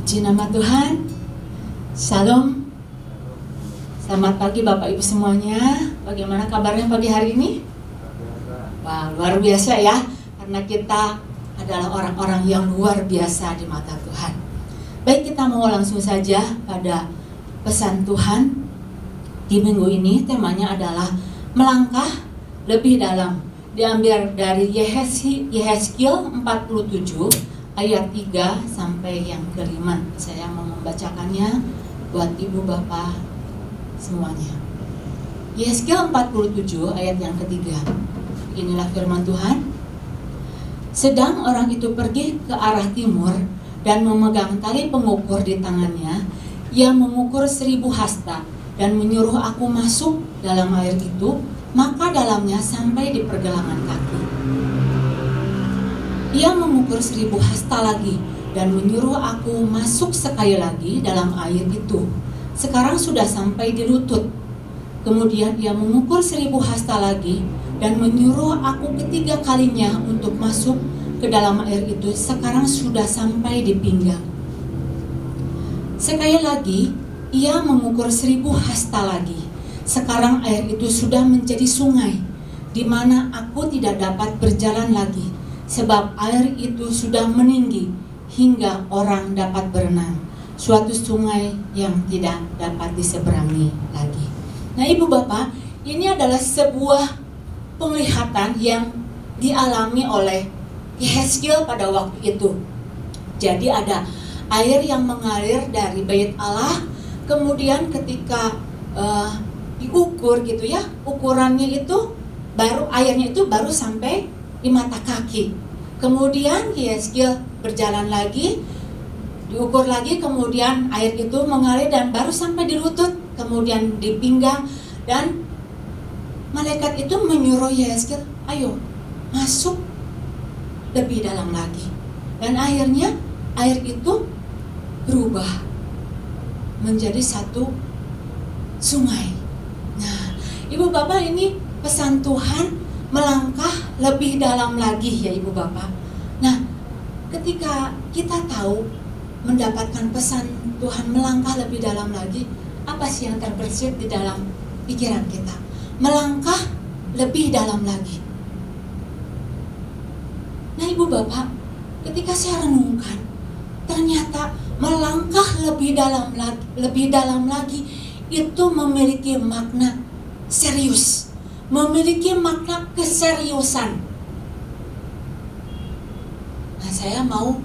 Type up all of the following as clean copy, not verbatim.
Puji nama Tuhan. Shalom. Selamat pagi Bapak Ibu semuanya. Bagaimana kabarnya pagi hari ini? Wah, luar biasa ya. Karena kita adalah orang-orang yang luar biasa di mata Tuhan. Baik, kita mau langsung saja pada pesan Tuhan. Di minggu ini temanya adalah melangkah lebih dalam. Diambil dari Yehezkiel 47 ayat 3 sampai yang kelima. Saya mau membacakannya buat ibu bapak semuanya. Yehezkiel 47 ayat yang ketiga. Inilah firman Tuhan. Sedang orang itu pergi ke arah timur dan memegang tali pengukur di tangannya. Ia mengukur 1000 hasta dan menyuruh aku masuk dalam air itu, maka dalamnya sampai di pergelangan kaki. Ia mengukur 1000 hasta lagi dan menyuruh aku masuk sekali lagi dalam air itu. Sekarang sudah sampai di lutut. Kemudian ia mengukur 1000 hasta lagi dan menyuruh aku ketiga kalinya untuk masuk ke dalam air itu. Sekarang sudah sampai di pinggang. Sekali lagi ia mengukur 1000 hasta lagi. Sekarang air itu sudah menjadi sungai, di mana aku tidak dapat berjalan lagi. Sebab air itu sudah meninggi hingga orang dapat berenang. Suatu sungai yang tidak dapat diseberangi lagi. Nah ibu bapak, ini adalah sebuah penglihatan yang dialami oleh Yehezkiel pada waktu itu. Jadi ada air yang mengalir dari Bait Allah. Kemudian ketika diukur gitu ya, ukurannya itu baru airnya itu baru sampai di mata kaki. Kemudian Yehezkiel berjalan lagi, diukur lagi, kemudian air itu mengalir dan baru sampai di lutut, kemudian di pinggang. Dan malaikat itu menyuruh Yehezkiel, ayo masuk lebih dalam lagi. Dan akhirnya air itu berubah menjadi satu sungai. Nah, ibu bapak, ini pesan Tuhan melangkah lebih dalam lagi ya ibu bapak. Nah, ketika kita tahu mendapatkan pesan Tuhan melangkah lebih dalam lagi, apa sih yang terbersit di dalam pikiran kita? Melangkah lebih dalam lagi. Nah ibu bapak, ketika saya renungkan, ternyata melangkah lebih dalam lagi itu memiliki makna serius, memiliki makna keseriusan. Nah, saya mau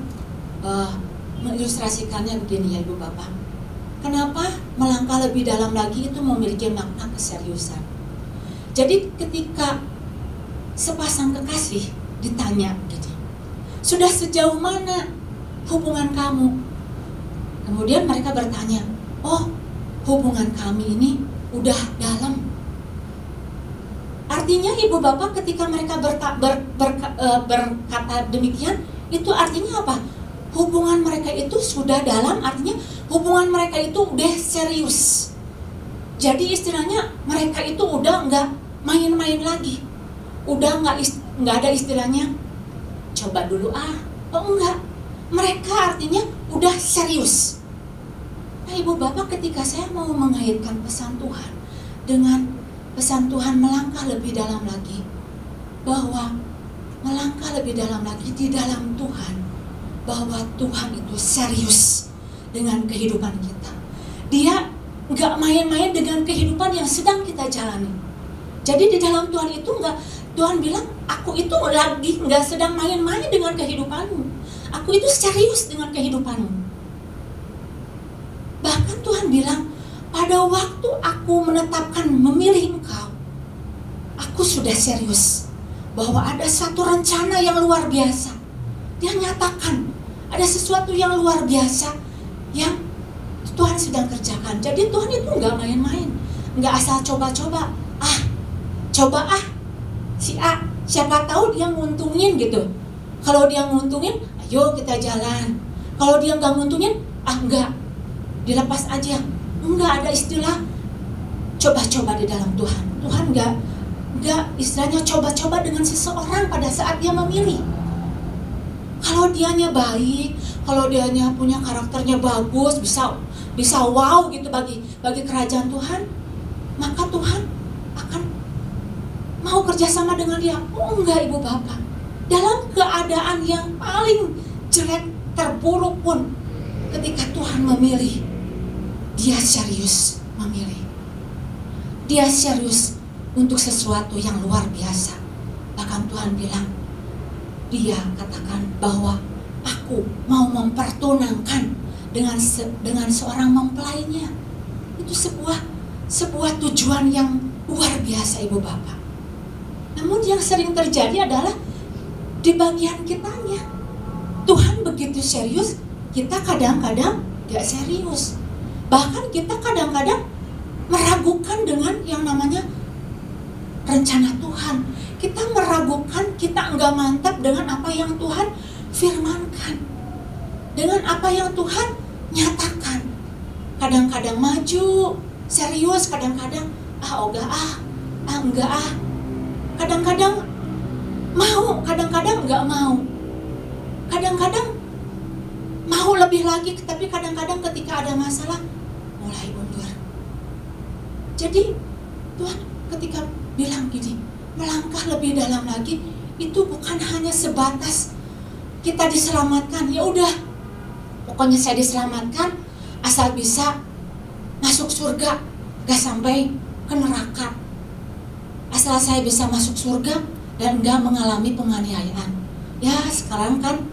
mengilustrasikannya begini ya ibu bapak. Kenapa melangkah lebih dalam lagi itu memiliki makna keseriusan? Jadi ketika sepasang kekasih ditanya gitu, sudah sejauh mana hubungan kamu? Kemudian mereka bertanya, oh hubungan kami ini udah dalam. Artinya ibu bapak ketika mereka berkata demikian, itu artinya apa? Hubungan mereka itu sudah dalam, artinya hubungan mereka itu udah serius. Jadi istilahnya mereka itu udah nggak main-main lagi. Udah nggak ada istilahnya coba dulu oh enggak. Mereka artinya udah serius. Nah ibu bapak, ketika saya mau mengaitkan pesan Tuhan dengan pesan Tuhan melangkah lebih dalam lagi, bahwa melangkah lebih dalam lagi di dalam Tuhan, bahwa Tuhan itu serius dengan kehidupan kita. Dia nggak main-main dengan kehidupan yang sedang kita jalani. Jadi di dalam Tuhan itu nggak, Tuhan bilang, aku itu lagi nggak sedang main-main dengan kehidupanmu. Aku itu serius dengan kehidupanmu. Bahkan Tuhan bilang, pada waktu aku menetapkan memilih engkau, aku sudah serius bahwa ada satu rencana yang luar biasa. Dia nyatakan ada sesuatu yang luar biasa yang Tuhan sedang kerjakan. Jadi Tuhan itu nggak main-main, nggak asal coba-coba. Si A, siapa tahu dia nguntungin gitu. Kalau dia nguntungin, ayo kita jalan. Kalau dia nggak nguntungin, enggak, dilepas aja. Enggak ada istilah coba-coba di dalam Tuhan. Tuhan enggak istilahnya coba-coba dengan seseorang pada saat dia memilih. Kalau dianya baik, kalau dianya punya karakternya bagus, bisa wow gitu bagi kerajaan Tuhan, maka Tuhan akan mau kerjasama dengan dia. Oh enggak Ibu Bapak, dalam keadaan yang paling jelek, terburuk pun, ketika Tuhan memilih, dia serius memilih. Dia serius untuk sesuatu yang luar biasa. Bahkan Tuhan bilang, dia katakan bahwa aku mau mempertunangkan dengan seorang mempelainya. Itu sebuah tujuan yang luar biasa Ibu Bapak. Namun yang sering terjadi adalah di bagian kitanya. Tuhan begitu serius, kita kadang-kadang gak serius. Bahkan kita kadang-kadang meragukan dengan yang namanya rencana Tuhan. Kita meragukan, kita enggak mantap dengan apa yang Tuhan firmankan, dengan apa yang Tuhan nyatakan. Kadang-kadang maju, serius, kadang-kadang enggak. Kadang-kadang mau, kadang-kadang enggak mau. Kadang-kadang mau lebih lagi, tapi kadang-kadang ketika ada masalah mulai mundur. Jadi Tuhan ketika bilang gini, melangkah lebih dalam lagi, itu bukan hanya sebatas kita diselamatkan. Ya udah, pokoknya saya diselamatkan asal bisa masuk surga, gak sampai ke neraka. Asal saya bisa masuk surga dan gak mengalami penganiayaan. Ya sekarang kan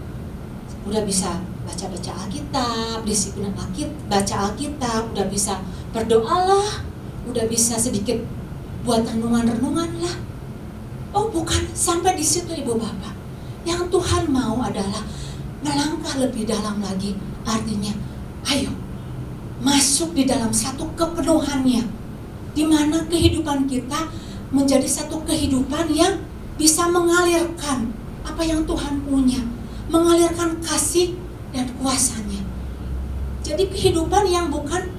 udah bisa baca-baca Alkitab, disiplin baca Alkitab, udah bisa berdoalah, udah bisa sedikit buat renungan-renungan lah. Oh bukan sampai di situ Ibu Bapak. Yang Tuhan mau adalah melangkah lebih dalam lagi. Artinya, ayo masuk di dalam satu kepenuhannya, di mana kehidupan kita menjadi satu kehidupan yang bisa mengalirkan apa yang Tuhan punya, mengalirkan kasih dan kuasanya. Jadi kehidupan yang bukan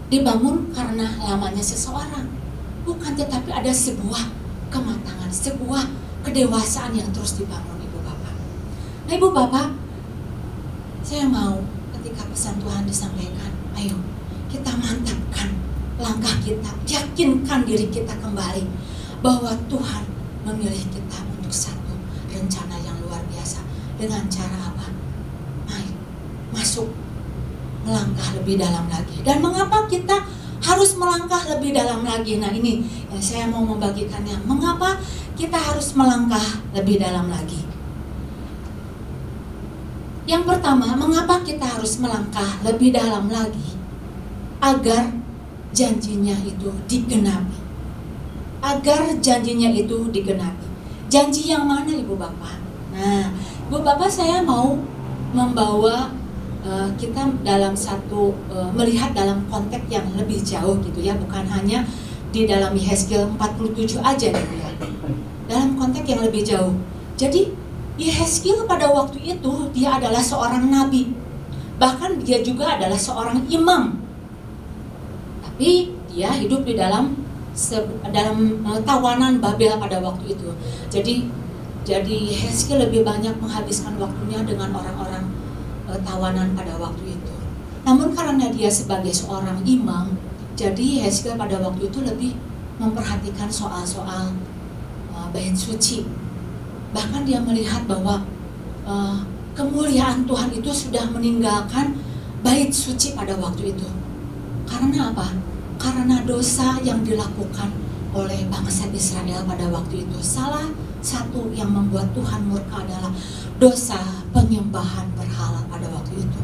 dibangun karena lamanya seseorang, bukan, tetapi ada sebuah kematangan, sebuah kedewasaan yang terus dibangun Ibu Bapak. Nah Ibu Bapak, saya mau ketika pesan Tuhan disampaikan, ayo kita mantapkan langkah kita, yakinkan diri kita kembali bahwa Tuhan memilih kita untuk satu rencana yang luar biasa. Dengan cara apa? Ayo masuk, melangkah lebih dalam lagi. Dan mengapa kita harus melangkah lebih dalam lagi? Nah ini yang saya mau membagikannya. Mengapa kita harus melangkah lebih dalam lagi? Yang pertama, mengapa kita harus melangkah lebih dalam lagi? Agar janjinya itu digenapi. Agar janjinya itu digenapi. Janji yang mana Ibu Bapak? Nah, Ibu Bapak, saya mau membawa kita dalam satu melihat dalam konteks yang lebih jauh gitu ya, bukan hanya di dalam Yehezkiel 47 aja gitu ya. Dalam konteks yang lebih jauh. Jadi Yehezkiel pada waktu itu dia adalah seorang nabi. Bahkan dia juga adalah seorang imam. Tapi dia hidup di dalam tawanan Babel pada waktu itu. Jadi Yehezkiel lebih banyak menghabiskan waktunya dengan orang-orang tawanan pada waktu itu. Namun karena dia sebagai seorang imam, jadi Yehezkiel pada waktu itu lebih memperhatikan soal-soal bait suci. Bahkan dia melihat bahwa kemuliaan Tuhan itu sudah meninggalkan bait suci pada waktu itu. Karena apa? Karena dosa yang dilakukan oleh bangsa Israel pada waktu itu. Salah satu yang membuat Tuhan murka adalah dosa penyembahan berhala pada waktu itu.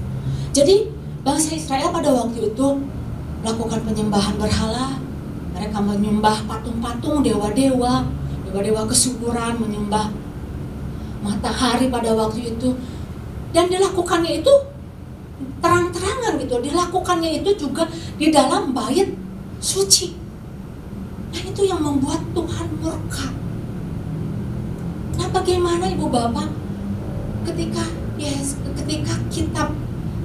Jadi bangsa Israel pada waktu itu melakukan penyembahan berhala. Mereka menyembah patung-patung, dewa-dewa kesuburan, menyembah matahari pada waktu itu. Dan dilakukannya itu terang-terangan gitu. Dilakukannya itu juga di dalam bait suci. Nah itu yang membuat Tuhan murka. Nah bagaimana Ibu Bapak ketika kitab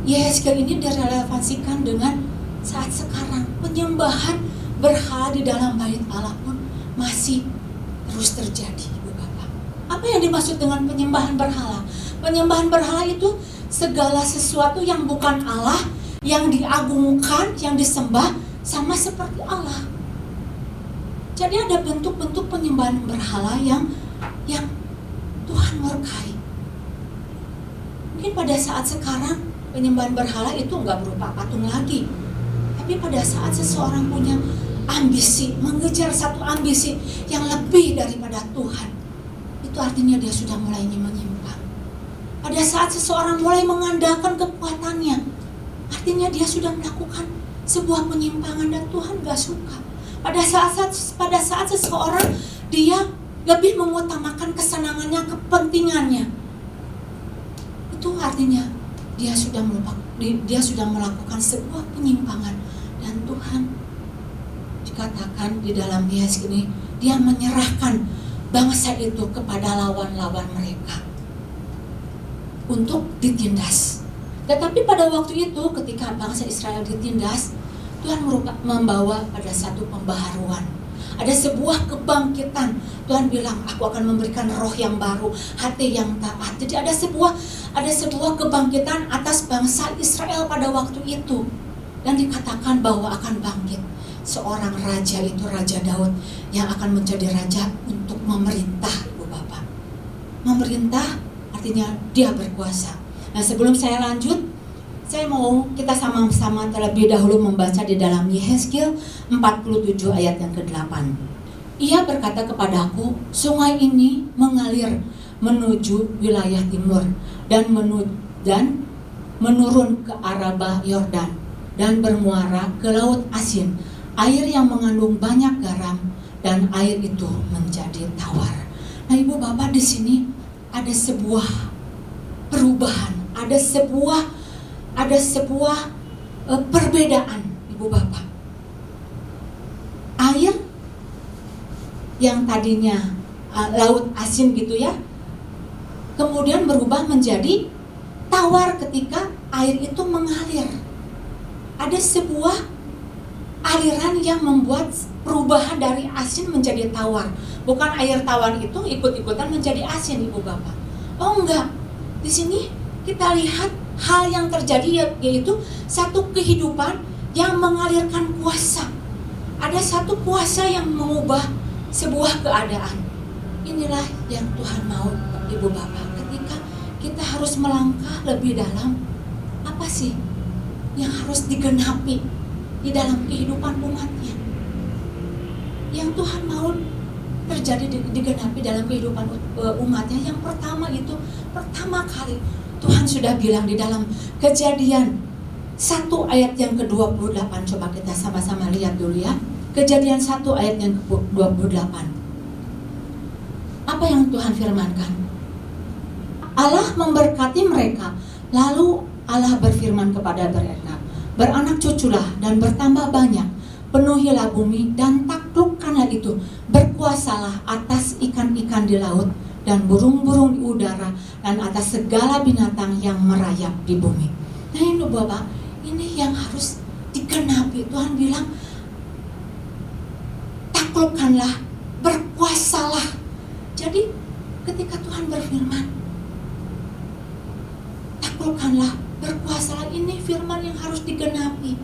Yehezkiel ini direlevansikan dengan saat sekarang? Penyembahan berhala di dalam bait Allah pun masih terus terjadi Ibu Bapak. Apa yang dimaksud dengan penyembahan berhala? Penyembahan berhala itu segala sesuatu yang bukan Allah, yang diagungkan, yang disembah sama seperti Allah. Jadi ada bentuk-bentuk penyembahan berhala yang Tuhan murkai. Mungkin pada saat sekarang penyembahan berhala itu enggak berupa patung lagi. Tapi pada saat seseorang punya ambisi, mengejar satu ambisi yang lebih daripada Tuhan, itu artinya dia sudah mulai menyimpang. Pada saat seseorang mulai mengandalkan kekuatannya, artinya dia sudah melakukan sebuah penyimpangan dan Tuhan gak suka. Pada saat seseorang dia lebih mengutamakan kesenangannya, kepentingannya, itu artinya dia sudah melakukan sebuah penyimpangan. Dan Tuhan dikatakan di dalam Yesus ini, dia menyerahkan bangsa itu kepada lawan-lawan mereka untuk ditindas. Tetapi pada waktu itu ketika bangsa Israel ditindas, Tuhan membawa pada satu pembaharuan. Ada sebuah kebangkitan. Tuhan bilang, aku akan memberikan roh yang baru, hati yang taat. Jadi ada sebuah kebangkitan atas bangsa Israel pada waktu itu. Dan dikatakan bahwa akan bangkit seorang raja, itu Raja Daud, yang akan menjadi raja untuk memerintah, Ibu Bapak. Memerintah artinya dia berkuasa. Nah, sebelum saya lanjut, saya mau kita sama-sama terlebih dahulu membaca di dalam Yehezkiel 47 ayat yang ke-8. Ia berkata kepadaku, sungai ini mengalir menuju wilayah timur dan menurun ke Araba Yordan dan bermuara ke Laut Asin, air yang mengandung banyak garam, dan air itu menjadi tawar. Nah, Ibu Bapak, di sini ada sebuah perubahan, ada sebuah perbedaan, Ibu Bapak. Air yang tadinya laut asin gitu ya, kemudian berubah menjadi tawar ketika air itu mengalir. Ada sebuah aliran yang membuat perubahan dari asin menjadi tawar. Bukan air tawar itu ikut-ikutan menjadi asin, Ibu Bapak. Oh enggak. Di sini kita lihat hal yang terjadi, yaitu satu kehidupan yang mengalirkan kuasa. Ada satu kuasa yang mengubah sebuah keadaan. Inilah yang Tuhan mau, Ibu Bapak, ketika kita harus melangkah lebih dalam. Apa sih yang harus digenapi di dalam kehidupan umatnya? Yang Tuhan mau terjadi digenapi dalam kehidupan umatnya. Yang pertama itu, pertama kali Tuhan sudah bilang di dalam Kejadian 1 ayat yang ke-28. Coba kita sama-sama lihat dulu ya. Kejadian 1 ayat yang ke-28. Apa yang Tuhan firmankan? Allah memberkati mereka. Lalu Allah berfirman kepada mereka, beranak cuculah dan bertambah banyak, penuhilah bumi dan taklukkanlah itu, berkuasalah atas ikan-ikan di laut dan burung-burung di udara dan atas segala binatang yang merayap di bumi. Nah, ini Bapak, ini yang harus digenapi. Tuhan bilang, taklukkanlah, berkuasalah. Jadi ketika Tuhan berfirman, taklukkanlah, berkuasalah, ini firman yang harus digenapi.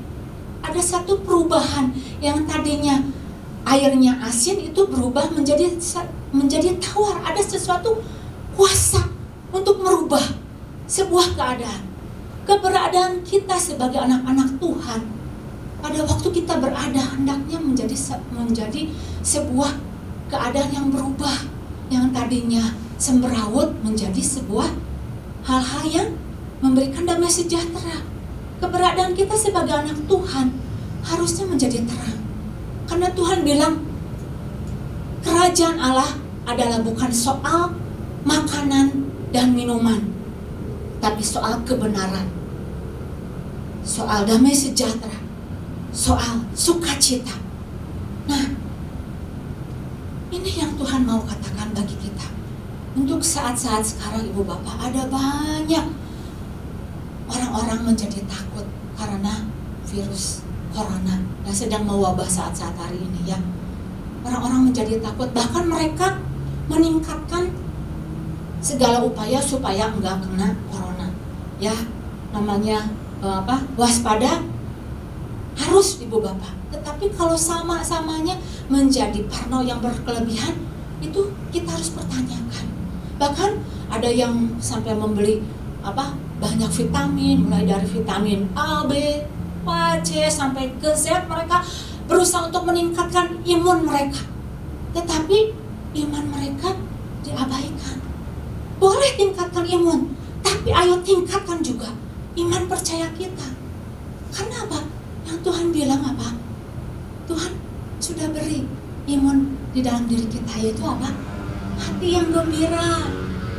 Ada satu perubahan yang tadinya airnya asin itu berubah menjadi tawar. Ada sesuatu kuasa untuk merubah sebuah keadaan. Keberadaan kita sebagai anak-anak Tuhan pada waktu kita berada hendaknya menjadi sebuah keadaan yang berubah, yang tadinya semrawut menjadi sebuah hal-hal yang memberikan damai sejahtera. Keberadaan kita sebagai anak Tuhan harusnya menjadi terang. Karena Tuhan bilang, kerajaan Allah adalah bukan soal makanan dan minuman, tapi soal kebenaran, soal damai sejahtera, soal sukacita. Nah, ini yang Tuhan mau katakan bagi kita. Untuk saat-saat sekarang, Ibu Bapak, ada banyak orang-orang menjadi takut karena virus corona yang sedang mewabah saat-saat hari ini ya. Orang-orang menjadi takut, bahkan mereka meningkatkan segala upaya supaya enggak kena corona. Ya, namanya waspada harus Ibu Bapak. Tetapi kalau sama-samanya menjadi parno yang berkelebihan, itu kita harus pertanyakan. Bahkan ada yang sampai membeli banyak vitamin, mulai dari vitamin A, B, C sampai ke Z. Mereka berusaha untuk meningkatkan imun mereka, tetapi iman mereka diabaikan. Boleh tingkatkan imun, tapi ayo tingkatkan juga iman percaya kita. Karena apa? Yang Tuhan bilang apa? Tuhan sudah beri imun di dalam diri kita, yaitu apa? Hati yang gembira.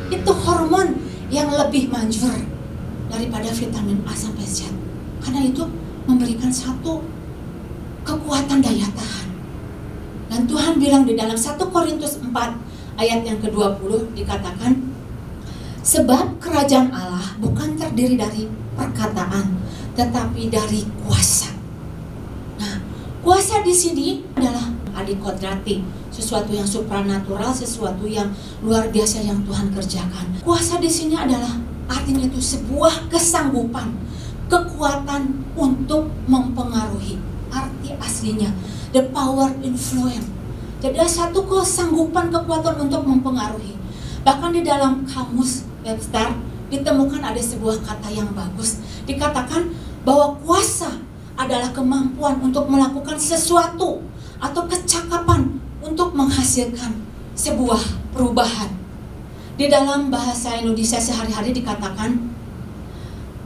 Itu hormon yang lebih manjur daripada vitamin A sampai Z. Karena itu memberikan satu kekuatan daya tahan. Dan Tuhan bilang di dalam 1 Korintus 4 ayat yang ke-20 dikatakan, sebab kerajaan Allah bukan terdiri dari perkataan, tetapi dari kuasa. Nah, kuasa di sini adalah adikodrati, sesuatu yang supranatural, sesuatu yang luar biasa yang Tuhan kerjakan. Kuasa di sini adalah artinya itu sebuah kesanggupan, kekuatan untuk mempengaruhi. Arti aslinya the power influence. Jadi ada satu kesanggupan, kekuatan untuk mempengaruhi. Bahkan di dalam kamus Webster ditemukan ada sebuah kata yang bagus. Dikatakan bahwa kuasa adalah kemampuan untuk melakukan sesuatu atau kecakapan untuk menghasilkan sebuah perubahan. Di dalam bahasa Indonesia sehari-hari dikatakan,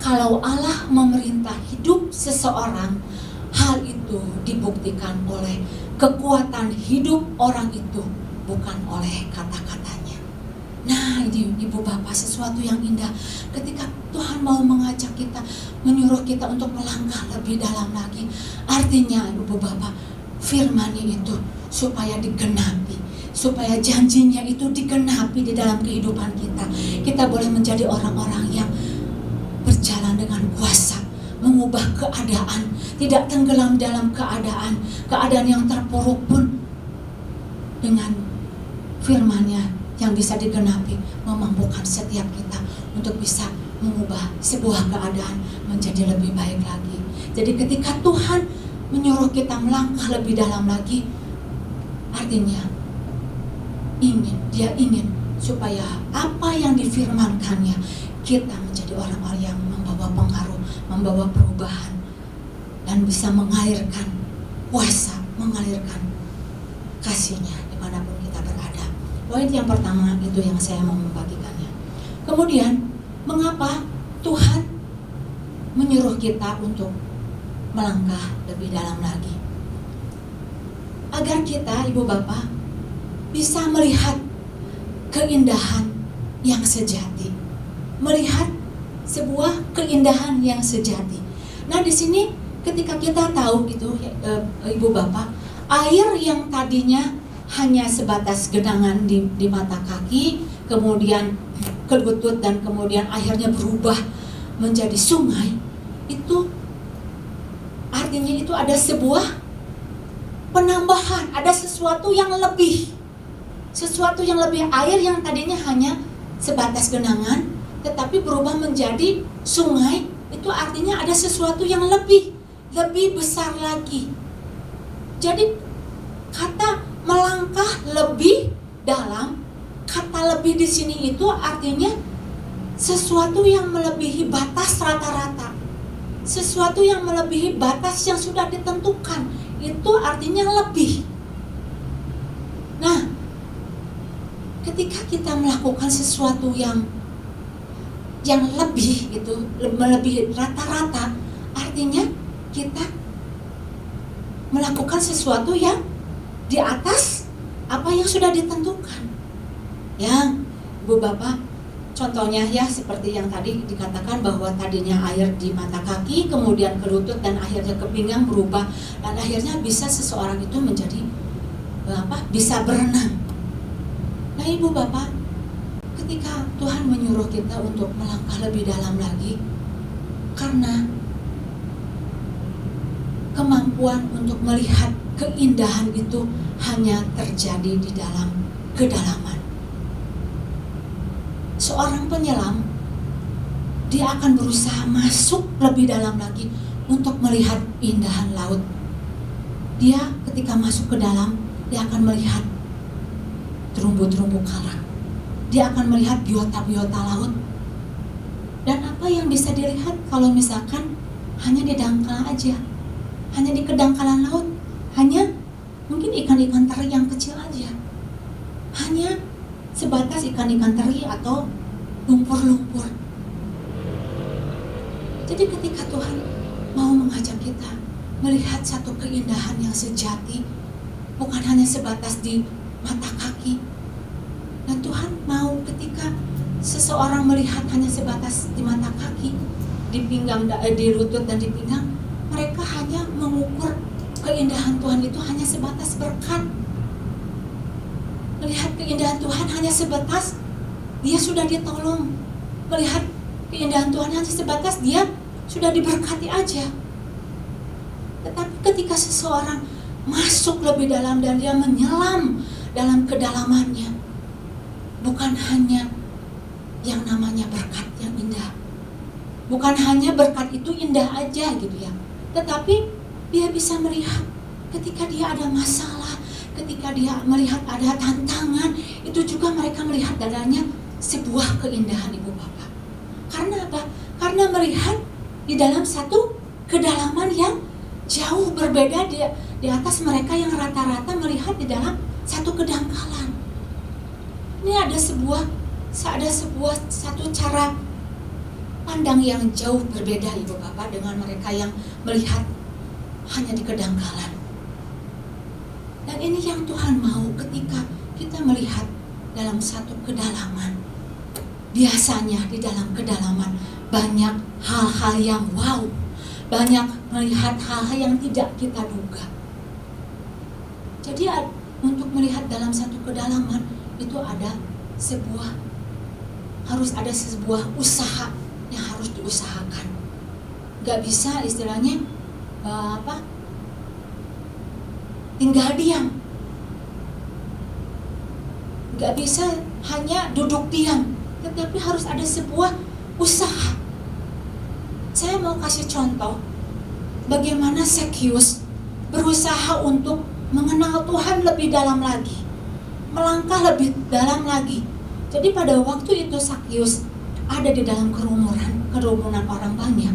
kalau Allah memerintah hidup seseorang, hal itu dibuktikan oleh kekuatan hidup orang itu, bukan oleh kata-katanya. Nah, ini Ibu Bapak, sesuatu yang indah ketika Tuhan mau mengajak kita, menyuruh kita untuk melangkah lebih dalam lagi. Artinya Ibu Bapak, firman-Nya itu supaya digenapi, supaya janjinya itu digenapi di dalam kehidupan kita. Kita boleh menjadi orang-orang yang berjalan dengan kuasa, mengubah keadaan, tidak tenggelam dalam keadaan yang terpuruk pun dengan firman-Nya yang bisa digenapi, memampukan setiap kita untuk bisa mengubah sebuah keadaan menjadi lebih baik lagi. Jadi ketika Tuhan menyuruh kita melangkah lebih dalam lagi, artinya Dia ingin supaya apa yang difirmankannya, kita menjadi orang-orang yang membawa pengaruh, membawa perubahan, dan bisa mengalirkan kuasa, mengalirkan kasih-Nya dimanapun kita berada. Poin yang pertama itu yang saya mau membagikannya. Kemudian, mengapa Tuhan menyuruh kita untuk melangkah lebih dalam lagi? Agar kita, Ibu Bapak, bisa melihat keindahan yang sejati, melihat sebuah keindahan yang sejati. Nah, di sini ketika kita tahu gitu, Ibu Bapak, air yang tadinya hanya sebatas genangan di mata kaki, kemudian ke lutut, dan kemudian akhirnya berubah menjadi sungai, itu artinya itu ada sebuah penambahan, ada sesuatu yang lebih. Sesuatu yang lebih, air yang tadinya hanya sebatas genangan tetapi berubah menjadi sungai, itu artinya ada sesuatu yang lebih besar lagi. Jadi kata melangkah lebih dalam, kata lebih di sini itu artinya sesuatu yang melebihi batas rata-rata, sesuatu yang melebihi batas yang sudah ditentukan, itu artinya lebih. Nah, ketika kita melakukan sesuatu yang lebih, itu melebihi rata-rata, artinya kita melakukan sesuatu yang di atas apa yang sudah ditentukan. Ya, Ibu Bapak, contohnya ya seperti yang tadi dikatakan bahwa tadinya air di mata kaki, kemudian ke lutut, dan akhirnya ke pinggang berubah, dan akhirnya bisa seseorang itu menjadi bisa berenang. Nah, Ibu Bapak, ketika Tuhan menyuruh kita untuk melangkah lebih dalam lagi, karena kemampuan untuk melihat keindahan itu hanya terjadi di dalam kedalaman. seorang penyelam, dia akan berusaha masuk lebih dalam lagi untuk melihat keindahan laut. Dia ketika masuk ke dalam, dia akan melihat terumbu-terumbu karang. Dia akan melihat biota-biota laut. Dan apa yang bisa dilihat kalau misalkan hanya di dangkal aja, hanya di kedangkalan laut, hanya mungkin ikan-ikan teri yang kecil aja, hanya sebatas ikan-ikan teri atau lumpur-lumpur. Jadi ketika Tuhan mau mengajak kita melihat satu keindahan yang sejati, bukan hanya sebatas di mata kaki. Dan Tuhan mau ketika seseorang melihat hanya sebatas di mata kaki, di pinggang, di lutut dan di pinggang, mereka hanya mengukur keindahan Tuhan itu hanya sebatas berkat. Melihat keindahan Tuhan hanya sebatas dia sudah ditolong. Melihat keindahan Tuhan hanya sebatas dia sudah diberkati aja. Tetapi ketika seseorang masuk lebih dalam dan dia menyelam dalam kedalamannya, bukan hanya yang namanya berkat yang indah, bukan hanya berkat itu indah aja gitu ya, tetapi dia bisa melihat ketika dia ada masalah, ketika dia melihat ada tantangan, itu juga mereka melihat dalamnya sebuah keindahan Ibu Bapak. Karena apa? Karena melihat di dalam satu kedalaman yang jauh berbeda di atas mereka yang rata-rata melihat di dalam satu kedangkalan. Ini ada satu cara pandang yang jauh berbeda Ibu Bapak dengan mereka yang melihat hanya di kedangkalan. Dan ini yang Tuhan mau ketika kita melihat dalam satu kedalaman. Biasanya di dalam kedalaman banyak hal-hal yang wow, banyak melihat hal-hal yang tidak kita duga. Jadi untuk melihat dalam satu kedalaman itu harus ada sebuah usaha yang harus diusahakan. Gak bisa istilahnya tinggal diam. Gak bisa hanya duduk diam, tetapi harus ada sebuah usaha. Saya mau kasih contoh bagaimana Zakius berusaha untuk mengenal Tuhan lebih dalam lagi, melangkah lebih dalam lagi. Jadi pada waktu itu Zakius ada di dalam kerumunan orang banyak.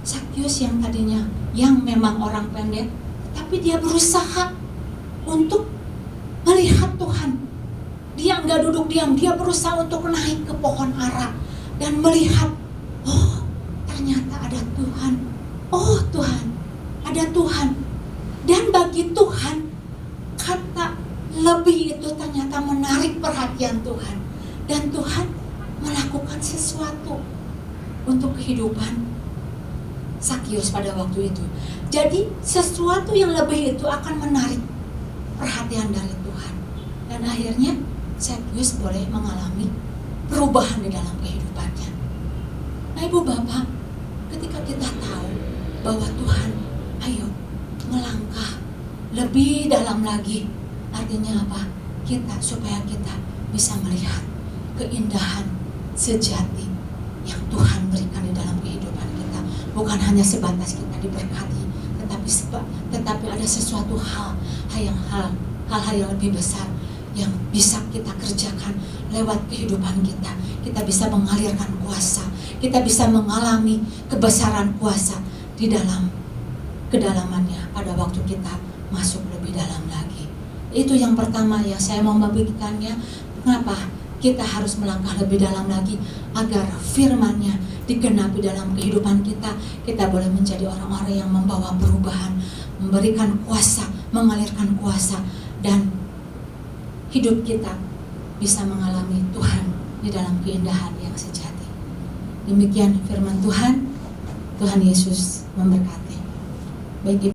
Zakius yang tadinya yang memang orang pendek, tapi dia berusaha untuk melihat Tuhan. Dia enggak duduk diam, dia berusaha untuk naik ke pohon ara dan melihat, oh ternyata ada Tuhan. Oh Tuhan, ada Tuhan. Dan bagi Tuhan, kata lebih itu ternyata menarik perhatian Tuhan. Dan Tuhan melakukan sesuatu untuk kehidupan Zakius pada waktu itu. Jadi sesuatu yang lebih itu akan menarik perhatian dari Tuhan. Dan akhirnya Zakius boleh mengalami perubahan di dalam kehidupannya. Nah Ibu Bapak, ketika kita tahu bahwa Tuhan, ayo melangkah lebih dalam lagi, artinya apa? Supaya kita bisa melihat keindahan sejati yang Tuhan berikan di dalam kehidupan kita. Bukan hanya sebatas kita diberkati, tetapi ada sesuatu hal-hal yang lebih besar yang bisa kita kerjakan lewat kehidupan kita. Kita bisa mengalirkan kuasa, kita bisa mengalami kebesaran kuasa di dalam kedalamannya pada waktu kita masuk lebih dalam lagi. Itu yang pertama yang saya mau membagikannya. Kenapa kita harus melangkah lebih dalam lagi agar firman-Nya digenapi dalam kehidupan kita. Kita boleh menjadi orang-orang yang membawa perubahan, memberikan kuasa, mengalirkan kuasa, dan hidup kita bisa mengalami Tuhan di dalam keindahan yang sejati. Demikian firman Tuhan. Tuhan Yesus memberkati. Baik